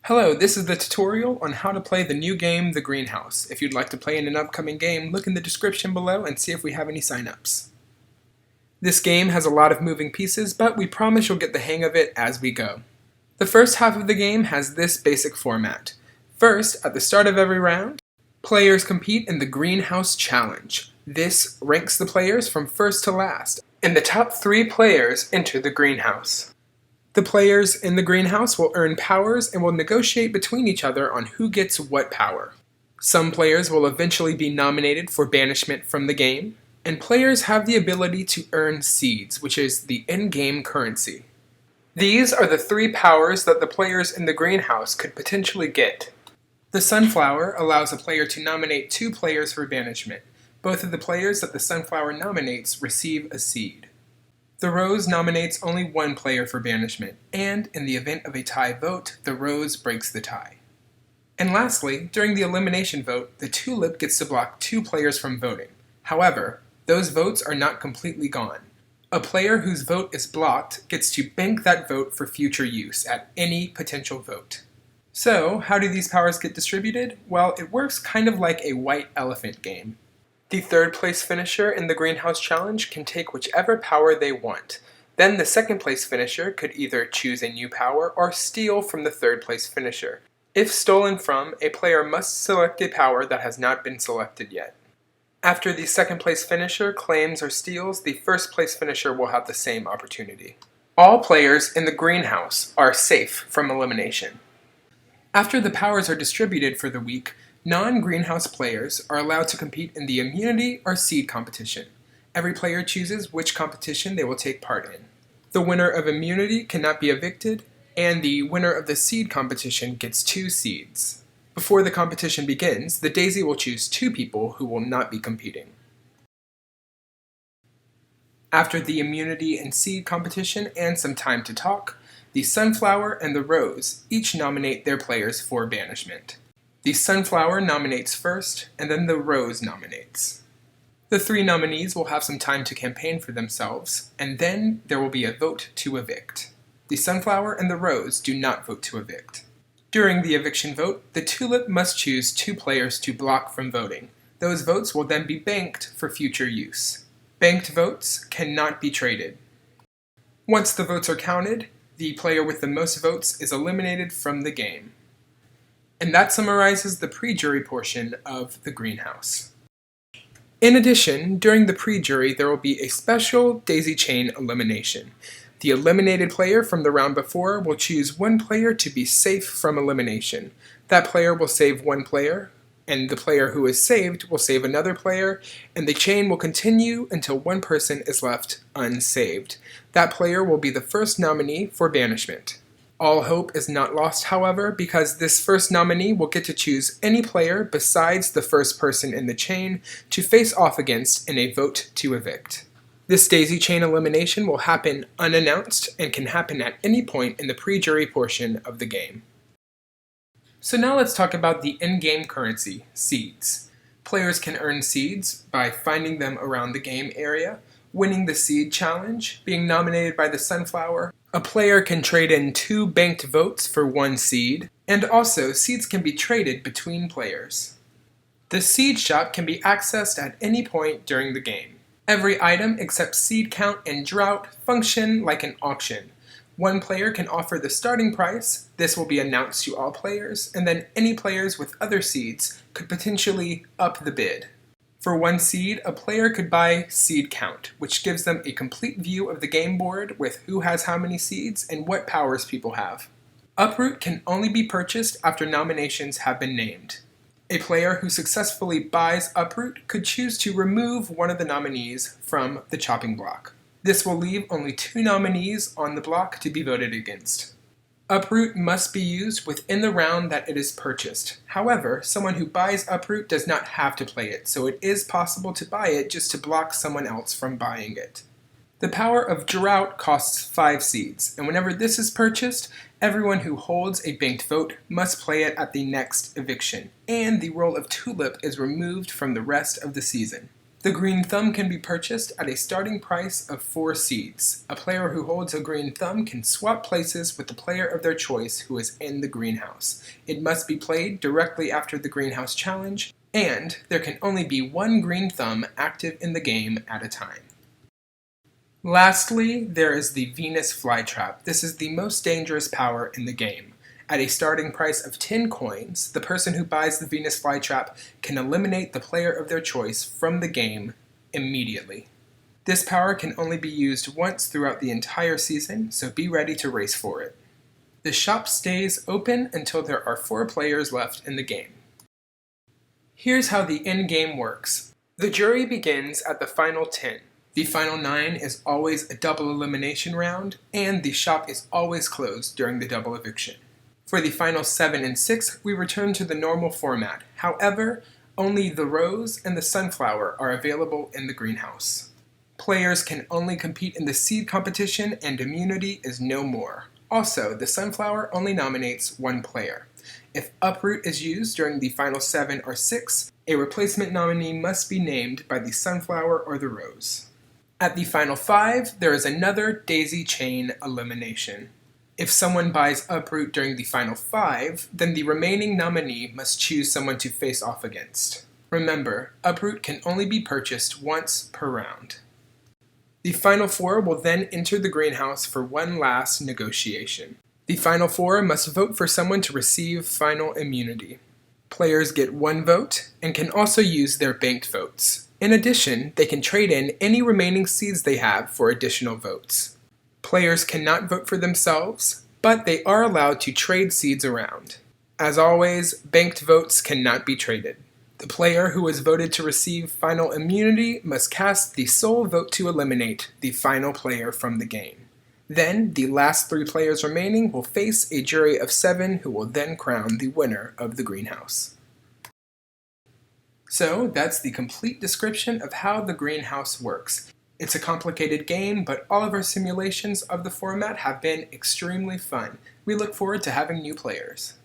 Hello, this is the tutorial on how to play the new game, The Greenhouse. If you'd like to play in an upcoming game, look in the description below and see if we have any signups. This game has a lot of moving pieces, but we promise you'll get the hang of it as we go. The first half of the game has this basic format. First, at the start of every round, players compete in the Greenhouse Challenge. This ranks the players from first to last, and the top 3 players enter the greenhouse. The players in the greenhouse will earn powers and will negotiate between each other on who gets what power. Some players will eventually be nominated for banishment from the game, and players have the ability to earn seeds, which is the in-game currency. These are the 3 powers that the players in the greenhouse could potentially get. The sunflower allows a player to nominate 2 players for banishment. Both of the players that the sunflower nominates receive a seed. The rose nominates only 1 player for banishment, and in the event of a tie vote, the rose breaks the tie. And lastly, during the elimination vote, the tulip gets to block 2 players from voting. However, those votes are not completely gone. A player whose vote is blocked gets to bank that vote for future use at any potential vote. So, how do these powers get distributed? Well, it works kind of like a white elephant game. The 3rd place finisher in the Greenhouse Challenge can take whichever power they want. Then the 2nd place finisher could either choose a new power or steal from the 3rd place finisher. If stolen from, a player must select a power that has not been selected yet. After the 2nd place finisher claims or steals, the 1st place finisher will have the same opportunity. All players in the greenhouse are safe from elimination. After the powers are distributed for the week, non-greenhouse players are allowed to compete in the immunity or seed competition. Every player chooses which competition they will take part in. The winner of immunity cannot be evicted, and the winner of the seed competition gets 2 seeds. Before the competition begins, the daisy will choose 2 people who will not be competing. After the immunity and seed competition and some time to talk, the sunflower and the rose each nominate their players for banishment. The sunflower nominates first, and then the rose nominates. The 3 nominees will have some time to campaign for themselves, and then there will be a vote to evict. The sunflower and the rose do not vote to evict. During the eviction vote, the tulip must choose 2 players to block from voting. Those votes will then be banked for future use. Banked votes cannot be traded. Once the votes are counted, the player with the most votes is eliminated from the game. And that summarizes the pre-jury portion of the greenhouse. In addition, during the pre-jury there will be a special daisy chain elimination. The eliminated player from the round before will choose 1 player to be safe from elimination. That player will save 1 player, and the player who is saved will save another player, and the chain will continue until 1 person is left unsaved. That player will be the first nominee for banishment. All hope is not lost, however, because this first nominee will get to choose any player besides the first person in the chain to face off against in a vote to evict. This daisy chain elimination will happen unannounced and can happen at any point in the pre-jury portion of the game. So now let's talk about the in-game currency, seeds. Players can earn seeds by finding them around the game area, winning the seed challenge, being nominated by the sunflower. A player can trade in 2 banked votes for 1 seed, and also seeds can be traded between players. The seed shop can be accessed at any point during the game. Every item except seed count and drought function like an auction. 1 player can offer the starting price, this will be announced to all players, and then any players with other seeds could potentially up the bid. For 1 seed, a player could buy seed count, which gives them a complete view of the game board with who has how many seeds and what powers people have. Uproot can only be purchased after nominations have been named. A player who successfully buys Uproot could choose to remove one of the nominees from the chopping block. This will leave only 2 nominees on the block to be voted against. Uproot must be used within the round that it is purchased. However, someone who buys Uproot does not have to play it, so it is possible to buy it just to block someone else from buying it. The power of Drought costs 5 seeds, and whenever this is purchased, everyone who holds a banked vote must play it at the next eviction, and the role of Tulip is removed from the rest of the season. The green thumb can be purchased at a starting price of 4 seeds. A player who holds a green thumb can swap places with the player of their choice who is in the greenhouse. It must be played directly after the greenhouse challenge, and there can only be one green thumb active in the game at a time. Lastly, there is the Venus Flytrap. This is the most dangerous power in the game. At a starting price of 10 coins, the person who buys the Venus Flytrap can eliminate the player of their choice from the game immediately. This power can only be used once throughout the entire season, so be ready to race for it. The shop stays open until there are 4 players left in the game. Here's how the endgame works. The jury begins at the final 10. The final 9 is always a double elimination round, and the shop is always closed during the double eviction. For the final 7 and 6, we return to the normal format. However, only the rose and the sunflower are available in the greenhouse. Players can only compete in the seed competition, and immunity is no more. Also, the sunflower only nominates 1 player. If uproot is used during the final 7 or 6, a replacement nominee must be named by the sunflower or the rose. At the final 5, there is another daisy chain elimination. If someone buys uproot during the final 5, then the remaining nominee must choose someone to face off against. Remember, uproot can only be purchased once per round. The final 4 will then enter the greenhouse for one last negotiation. The final 4 must vote for someone to receive final immunity. Players get 1 vote and can also use their banked votes. In addition, they can trade in any remaining seeds they have for additional votes. Players cannot vote for themselves, but they are allowed to trade seeds around. As always, banked votes cannot be traded. The player who was voted to receive final immunity must cast the sole vote to eliminate the final player from the game. Then, the last 3 players remaining will face a jury of 7 who will then crown the winner of the greenhouse. So, that's the complete description of how the greenhouse works. It's a complicated game, but all of our simulations of the format have been extremely fun. We look forward to having new players.